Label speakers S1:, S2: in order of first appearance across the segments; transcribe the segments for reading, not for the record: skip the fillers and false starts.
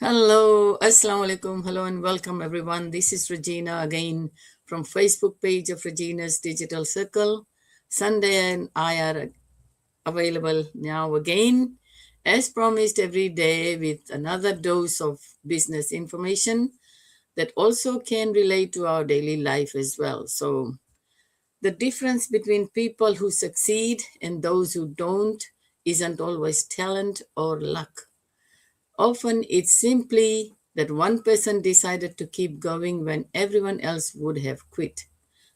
S1: Hello, Assalamu alaikum. Hello and welcome everyone. This is Regina again from Facebook page of Regina's Digital Circle. Sunday and I are available now again, as promised every day with another dose of business information that also can relate to our daily life as well. So the difference between people who succeed and those who don't isn't always talent or luck. Often it's simply that one person decided to keep going when everyone else would have quit.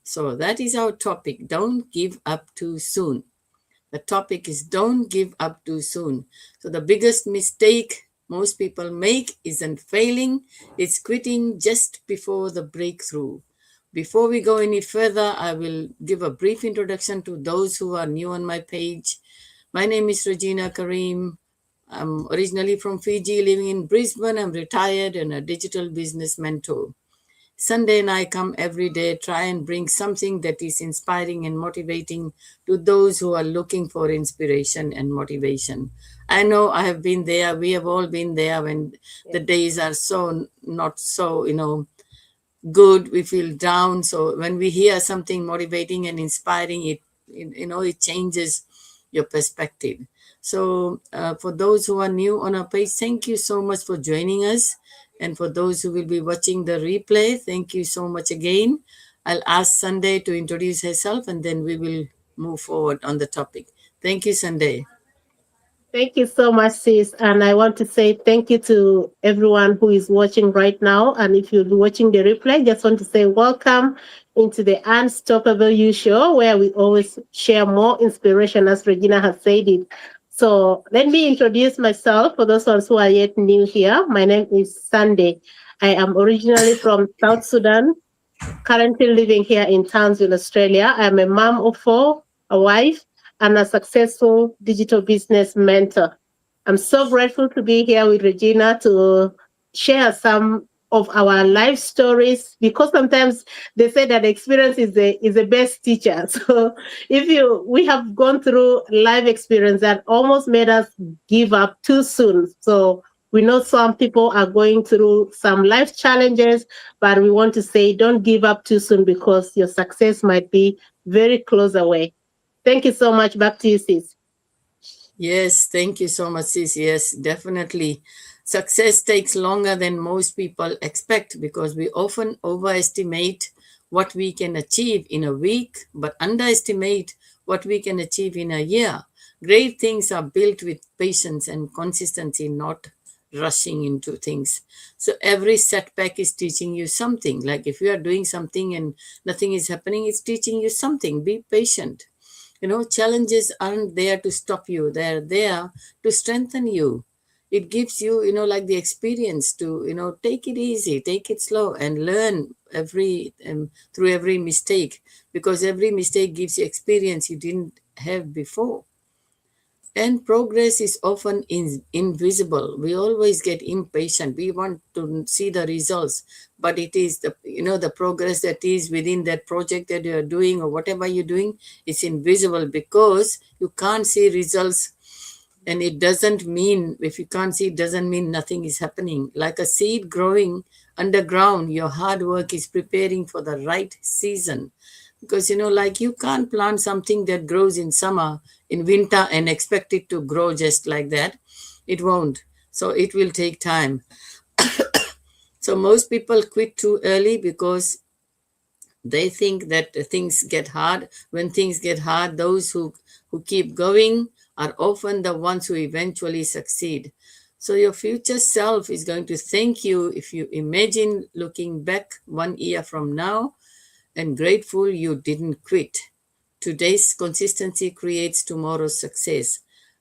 S1: So that is our topic. Don't give up too soon. The topic is don't give up too soon. So the biggest mistake most people make isn't failing, it's quitting just before the breakthrough. Before we go any further, I will give a brief introduction to those who are new on my page. My name is Regina Karim. I'm originally from Fiji, living in Brisbane. I'm retired and a digital business mentor. Sunday and I come every day, try and bring something that is inspiring and motivating to those who are looking for inspiration and motivation. I know I have been there. We have all been there when the days are so not so, good. We feel down. So when we hear something motivating and inspiring, it changes your perspective. So for those who are new on our page, thank you so much for joining us. And for those who will be watching the replay, thank you so much again. I'll ask Sunday to introduce herself and then we will move forward on the topic. Thank you, Sunday.
S2: Thank you so much, sis. And I want to say thank you to everyone who is watching right now. And if you'll be watching the replay, just want to say welcome into the Unstoppable You show, where we always share more inspiration, as Regina has said it. So let me introduce myself for those ones who are yet new here. My name is Sunday. I am originally from South Sudan, currently living here in Townsville, Australia. I'm a mom of four, a wife, and a successful digital business mentor. I'm so grateful to be here with Regina to share some of our life stories, because sometimes they say that experience is the best teacher. So if you we have gone through life experience that almost made us give up too soon. So we know some people are going through some life challenges, but we want to say don't give up too soon, because your success might be very close away. Thank you so much. Back to you, sis.
S1: Yes, thank you so much, sis. Yes, definitely. Success takes longer than most people expect because we often overestimate what we can achieve in a week, but underestimate what we can achieve in a year. Great things are built with patience and consistency, not rushing into things. So every setback is teaching you something. Like if you are doing something and nothing is happening, it's teaching you something. Be patient. Challenges aren't there to stop you, they're there to strengthen you. It gives you, like the experience to, take it easy, take it slow, and learn through every mistake, because every mistake gives you experience you didn't have before. And progress is often invisible. We always get impatient. We want to see the results, but it is the progress that is within that project that you are doing or whatever you're doing. It's invisible because you can't see results, and it doesn't mean if you can't see, it doesn't mean nothing is happening. Like a seed growing underground, your hard work is preparing for the right season, because like you can't plant something that grows in summer in winter and expect it to grow just like that. It won't. So it will take time. So most people quit too early because they think that things get hard. When things get hard, those who keep going are often the ones who eventually succeed. So your future self is going to thank you if you imagine looking back 1 year from now and grateful you didn't quit. Today's consistency creates tomorrow's success.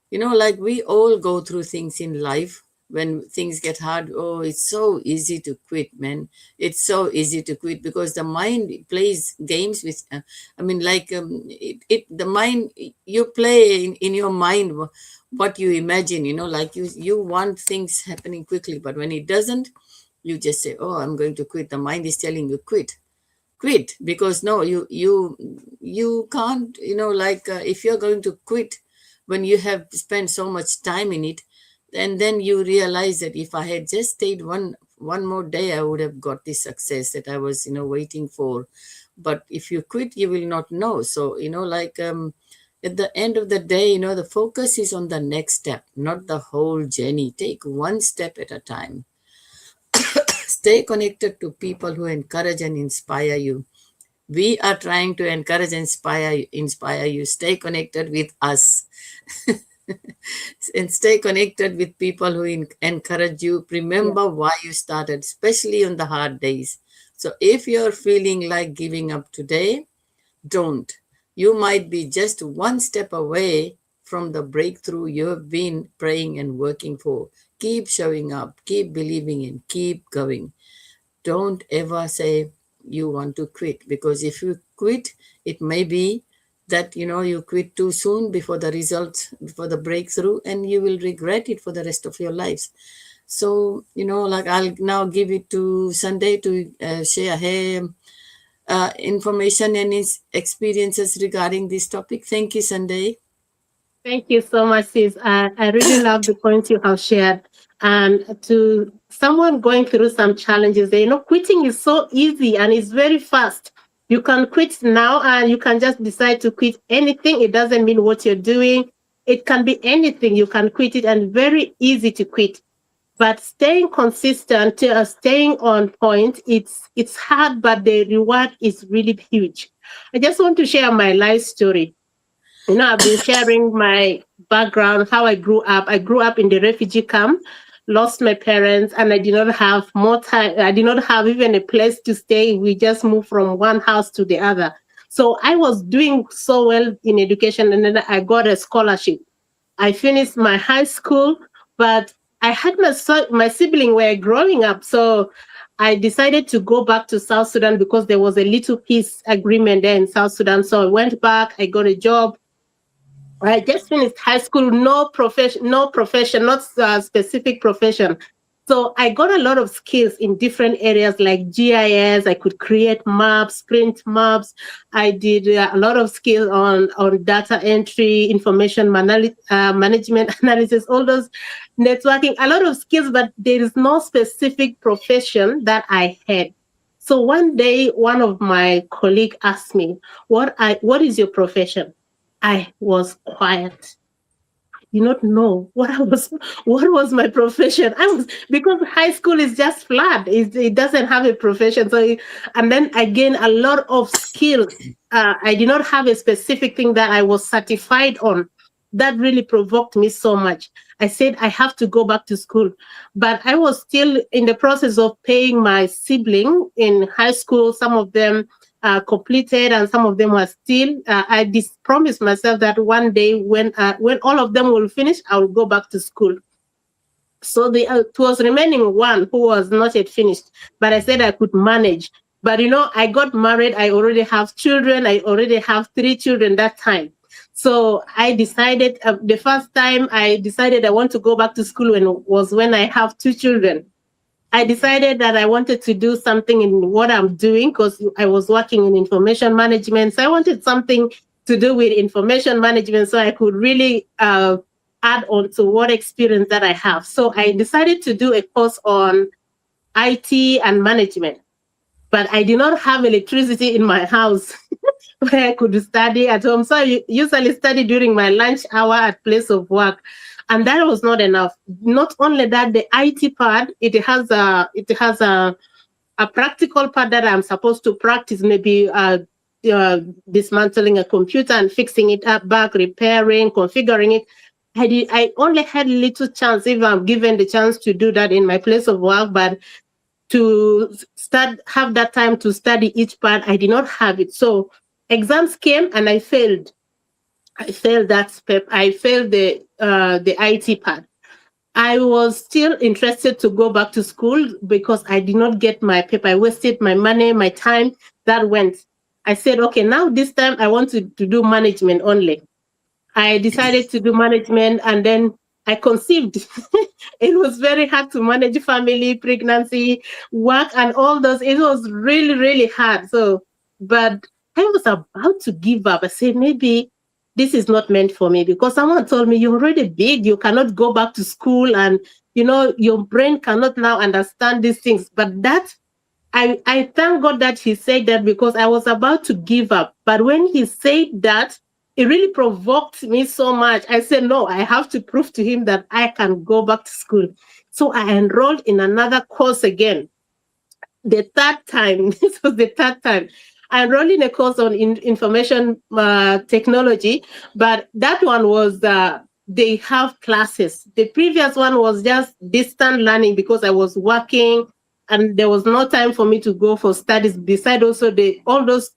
S1: Like we all go through things in life. When things get hard, oh, it's so easy to quit, man. It's so easy to quit because the mind plays games with, the mind, you play in your mind what you imagine, like you want things happening quickly, but when it doesn't, you just say, oh, I'm going to quit. The mind is telling you quit, because no, you can't, if you're going to quit when you have spent so much time in it, And then you realize that if I had just stayed one more day, I would have got this success that I was, waiting for. But if you quit, you will not know. So, like at the end of the day, the focus is on the next step, not the whole journey. Take one step at a time. Stay connected to people who encourage and inspire you. We are trying to encourage and inspire you. Stay connected with us. And stay connected with people who encourage you. Remember why you started, especially on the hard days. So if you're feeling like giving up today, don't. You might be just one step away from the breakthrough you have been praying and working for. Keep showing up, keep believing, and keep going. Don't ever say you want to quit, because if you quit, it may be that you quit too soon before the results, before the breakthrough, and you will regret it for the rest of your lives. So like, I'll now give it to Sunday to share her information and his experiences regarding this topic. Thank you, Sunday.
S2: Thank you so much, sis. I really love the points you have shared. And to someone going through some challenges, quitting is so easy and it's very fast. You can quit now and you can just decide to quit anything. It doesn't mean what you're doing. It can be anything. You can quit it, and very easy to quit. But staying consistent, staying on point, it's hard, but the reward is really huge. I just want to share my life story. I've been sharing my background, how I grew up. I grew up in the refugee camp, lost my parents, and I did not have more time. I did not have even a place to stay. We just moved from one house to the other. So I was doing so well in education, and then I got a scholarship. I finished my high school, but I had my sibling were growing up. So I decided to go back to South Sudan because there was a little peace agreement there in South Sudan. So I went back, I got a job. I just finished high school, no profession, not a specific profession. So I got a lot of skills in different areas like GIS. I could create maps, print maps. I did a lot of skills on data entry, information management analysis, all those networking, a lot of skills, but there is no specific profession that I had. So one day, one of my colleagues asked me, what is your profession? I was quiet. I did not know what was my profession. Because high school is just flat. It doesn't have a profession. So, and then I gained a lot of skills. I did not have a specific thing that I was certified on. That really provoked me so much. I said, I have to go back to school. But I was still in the process of paying my sibling in high school. Some of them completed, and some of them were still. I promised myself that one day when all of them will finish, I will go back to school. So it was remaining one who was not yet finished, but I said I could manage. But I got married. I already have children. I already have 3 children that time. So I decided the first time I decided I want to go back to school was when I have 2 children. I decided that I wanted to do something in what I'm doing because I was working in information management. So I wanted something to do with information management so I could really add on to what experience that I have. So I decided to do a course on IT and management. But I did not have electricity in my house where I could study at home. So I usually study during my lunch hour at place of work. And that was not enough. Not only that, the IT part, it has a practical part that I'm supposed to practice, maybe dismantling a computer and fixing it up back, repairing, configuring it. I only had little chance, if I'm given the chance to do that in my place of work, but to have that time to study each part, I did not have it. So exams came and I failed. I failed that step. I failed the IT part. I was still interested to go back to school because I did not get my paper. I wasted my money, my time. That went. I said, okay, now this time I want to do management only. I decided to do management, and then I conceived. It was very hard to manage family, pregnancy, work, and all those. It was really, really hard. So, but I was about to give up. I said, maybe this is not meant for me, because someone told me, you're already big, you cannot go back to school, and your brain cannot now understand these things. But that, I thank God that he said that, because I was about to give up. But when he said that, it really provoked me so much. I said, no, I have to prove to him that I can go back to school. So I enrolled in another course again. The third time, this was the third time. I enrolled in a course on information technology, but that one was, they have classes. The previous one was just distant learning, because I was working and there was no time for me to go for studies. Besides, also all those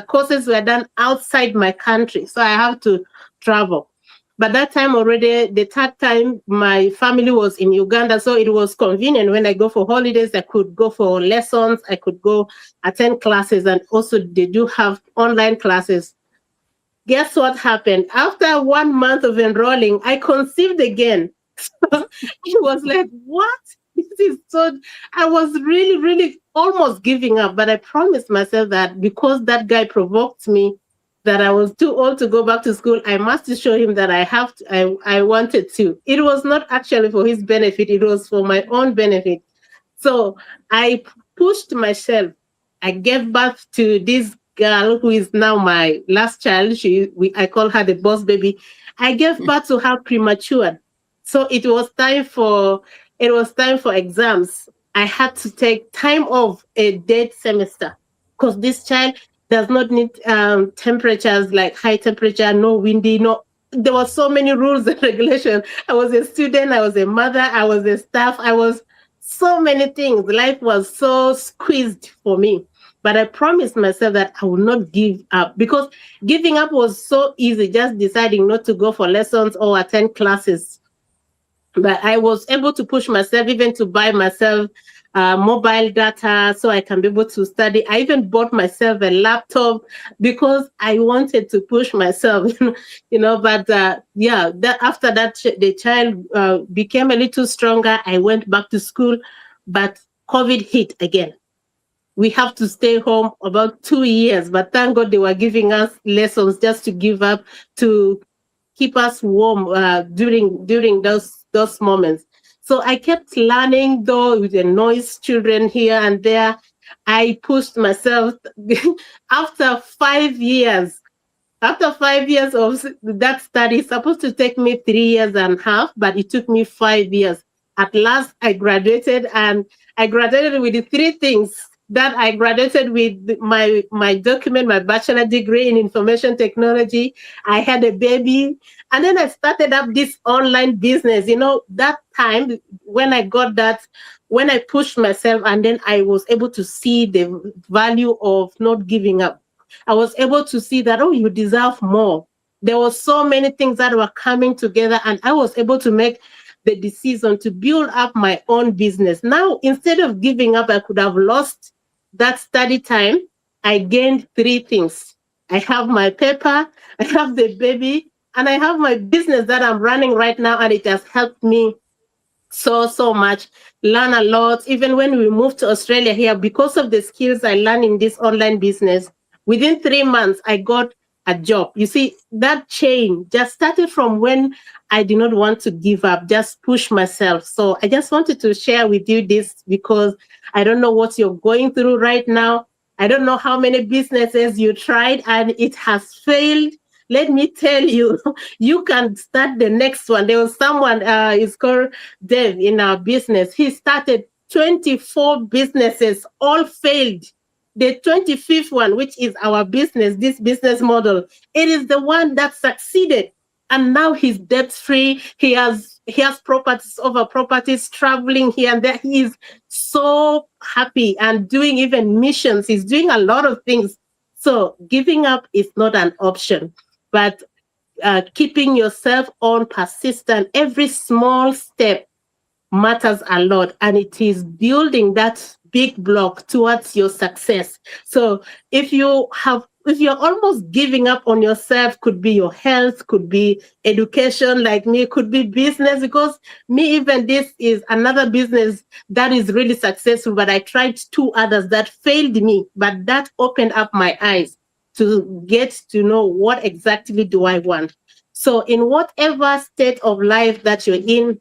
S2: courses were done outside my country, so I have to travel. But that time already, the third time, my family was in Uganda, so it was convenient. When I go for holidays, I could go for lessons, I could go attend classes, and also they do have online classes. Guess what happened? After 1 month of enrolling, I conceived again. It was like, what? This is so. I was really, really almost giving up, but I promised myself that because that guy provoked me, that I was too old to go back to school, I must show him that I have to, I wanted to. It was not actually for his benefit, it was for my own benefit. So I pushed myself. I gave birth to this girl who is now my last child. I call her the boss baby. I gave birth to her premature. So it was time for exams. I had to take time off a dead semester, because this child does not need temperatures like high temperature, no windy, no. There were so many rules and regulations. I was a student, I was a mother, I was a staff, I was so many things. Life was so squeezed for me. But I promised myself that I will not give up, because giving up was so easy, just deciding not to go for lessons or attend classes. But I was able to push myself, even to buy myself mobile data so I can be able to study. I even bought myself a laptop because I wanted to push myself, But after that, the child became a little stronger. I went back to school, but COVID hit again. We have to stay home about 2 years, but thank God they were giving us lessons just to give up, to keep us warm during those moments. So I kept learning, though, with the noise, children here and there. I pushed myself. After 5 years, of that study, it's supposed to take me 3.5 years, but it took me 5 years. At last, I graduated, and I graduated with the three things that I graduated with: my document, my bachelor degree in information technology. I had a baby, and then I started up this online business. That time when I got that, when I pushed myself, and then I was able to see the value of not giving up. I was able to see that, oh, you deserve more. There were so many things that were coming together, and I was able to make the decision to build up my own business. Now, instead of giving up, I could have lost that study time. I gained three things. I have my paper, I have the baby, and I have my business that I'm running right now, and it has helped me so much, learn a lot. Even when we moved to Australia here, because of the skills I learned in this online business, within 3 months, I got a job. You see, that chain just started from when I did not want to give up, just push myself. So I just wanted to share with you this, because I don't know what you're going through right now. I don't know how many businesses you tried and it has failed. Let me tell you, you can start the next one. There was someone, it's called Dave, in our business. He started 24 businesses, all failed. The 25th one, which is our business, this business model, it is the one that succeeded. And now he's debt-free. He has properties over properties, traveling here and there. He is so happy and doing even missions. He's doing a lot of things. So giving up is not an option, but keeping yourself on persistent. Every small step matters a lot, and it is building that big block towards your success. So if you're almost giving up on yourself, could be your health, could be education, like me, could be business, because me, even this is another business that is really successful, but I tried 2 others that failed me, but that opened up my eyes. to get to know what exactly do I want. So in whatever state of life that you're in,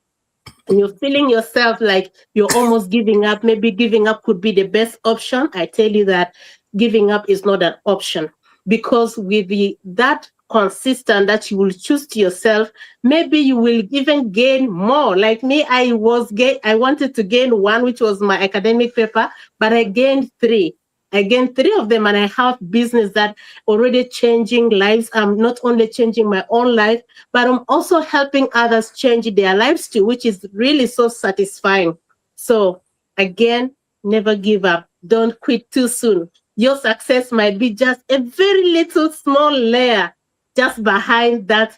S2: and you're feeling yourself like you're almost giving up, maybe giving up could be the best option. I tell you that giving up is not an option, because with that consistent that you will choose to yourself, maybe you will even gain more. Like me, I wanted to gain one, which was my academic paper, but I gained three. I gained three of them, and I have business that already changing lives. I'm not only changing my own life, but I'm also helping others change their lives too, which is really so satisfying. So again, never give up. Don't quit too soon. Your success might be just a very little small layer just behind that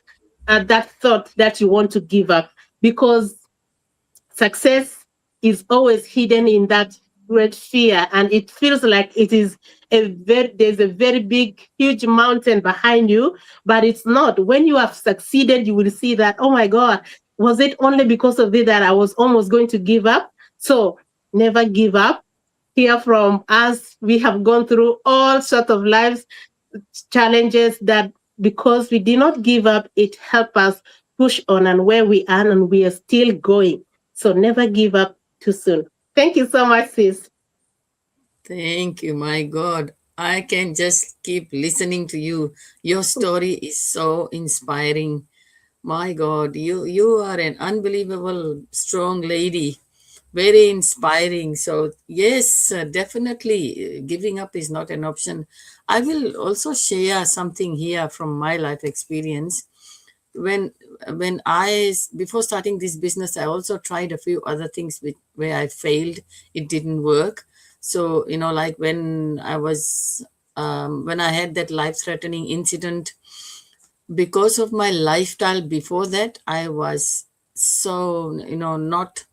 S2: thought that you want to give up, because success is always hidden in that great fear, and it feels like it is there's a very big huge mountain behind you, but it's not. When you have succeeded, you will see that, oh my god, was it only because of it that I was almost going to give up? So never give up. Hear from us, we have gone through all sorts of lives challenges that, because we did not give up, it helped us push on and where we are, and we are still going. So never give up too soon. Thank you so much, sis.
S1: Thank you, my God. I can just keep listening to you. Your story is so inspiring. My God, you are an unbelievable strong lady. Very inspiring. So yes, definitely giving up is not an option. I will also share something here from my life experience. When before starting this business, I also tried a few other things where I failed. It didn't work. So like when I had that life threatening incident, because of my lifestyle before that, I was so not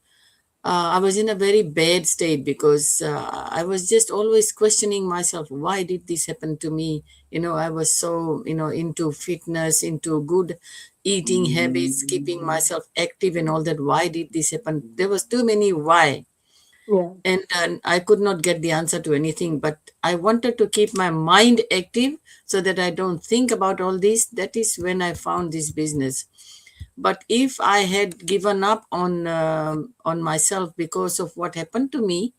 S1: I was in a very bad state, because I was just always questioning myself, why did this happen to me? I was so into fitness, into good eating habits, keeping myself active and all that. Why did this happen? There was too many why,
S2: Yeah.
S1: and I could not get the answer to anything. But I wanted to keep my mind active so that I don't think about all this. That is when I found this business. But if I had given up on myself because of what happened to me,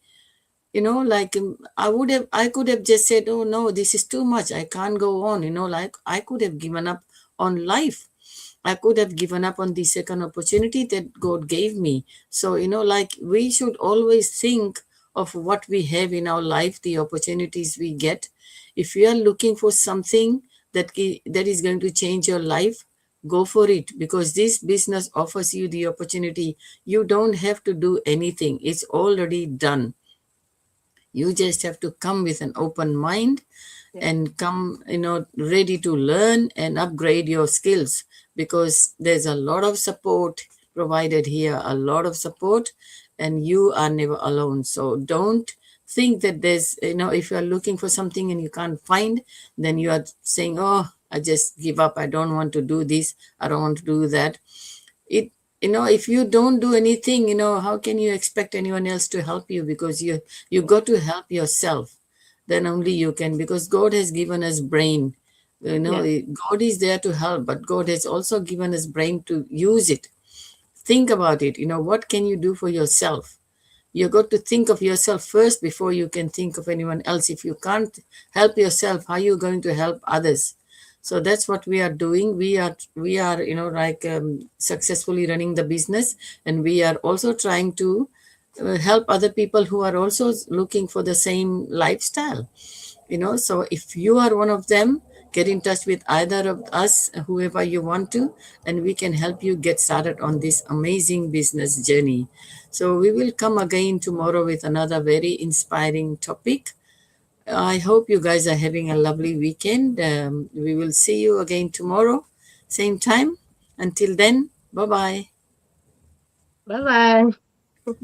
S1: like I could have just said, oh no, this is too much, I can't go on, like I could have given up on life. I could have given up on the second opportunity that God gave me. So, like we should always think of what we have in our life, the opportunities we get. If you are looking for something that is going to change your life, go for it, because this business offers you the opportunity. You don't have to do anything, it's already done. You just have to come with an open mind
S2: Yeah.
S1: and come, ready to learn and upgrade your skills, because there's a lot of support provided here, a lot of support, and you are never alone. So don't think that there's, if you are looking for something and you can't find, then you are saying, oh, I just give up. I don't want to do this. I don't want to do that. It if you don't do anything, how can you expect anyone else to help you? Because you got to help yourself. Then only you can, because God has given us brain.
S2: Yeah.
S1: God is there to help, but God has also given us brain to use it. Think about it. What can you do for yourself? You got to think of yourself first before you can think of anyone else. If you can't help yourself, how are you going to help others? So that's what we are doing. We are like successfully running the business, and we are also trying to help other people who are also looking for the same lifestyle. So if you are one of them, get in touch with either of us, whoever you want to, and we can help you get started on this amazing business journey. So we will come again tomorrow with another very inspiring topic. I hope you guys are having a lovely weekend. We will see you again tomorrow, same time. Until then, bye bye.
S2: Bye bye.